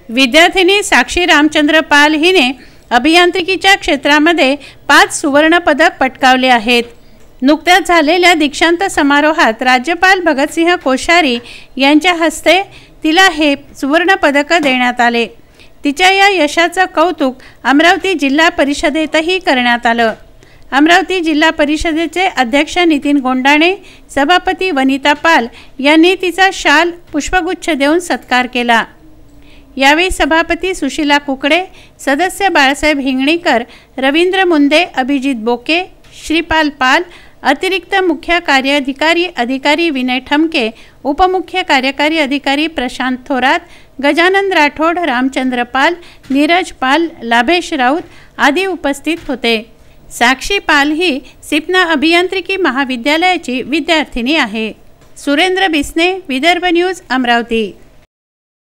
विद्यार्थिनी साक्षी रामचंद्र पाल हिने अभियांत्रिकीच्या क्षेत्रामध्ये 5 सुवर्ण पदक पटकावले आहेत। नुकत्याच झालेल्या दीक्षांत समारोहात राज्यपाल भगतसिंह कोश्यारी यांच्या हस्ते तिला हे सुवर्ण पदक देण्यात आले। तिच्या या यशाचं कौतुक अमरावती जिल्हा परिषदेतही करण्यात आलं। अमरावती जिल्हा परिषदेचे अध्यक्ष नितीन गोंडाणे, सभापती वनिता पाल यांनी तिचा शाल पुष्पगुच्छ देऊन सत्कार केला। यावेळी सभापती सुशीला कुकडे, सदस्य बाळासाहेब हिंगणीकर, रवींद्र मुंदे, अभिजित बोके, श्रीपाल पाल, अतिरिक्त मुख्य कार्यकारी अधिकारी विनय ठमके, उपमुख्य कार्यकारी अधिकारी प्रशांत थोरात, गजानन राठोड, रामचंद्र पाल, नीरज पाल, लाभेश राऊत आदी उपस्थित होते। साक्षी पाल ही सिपना अभियांत्रिकी महाविद्यालयाची विद्यार्थिनी आहे। सुरेंद्र बिस्ने, विदर्भ न्यूज, अमरावती।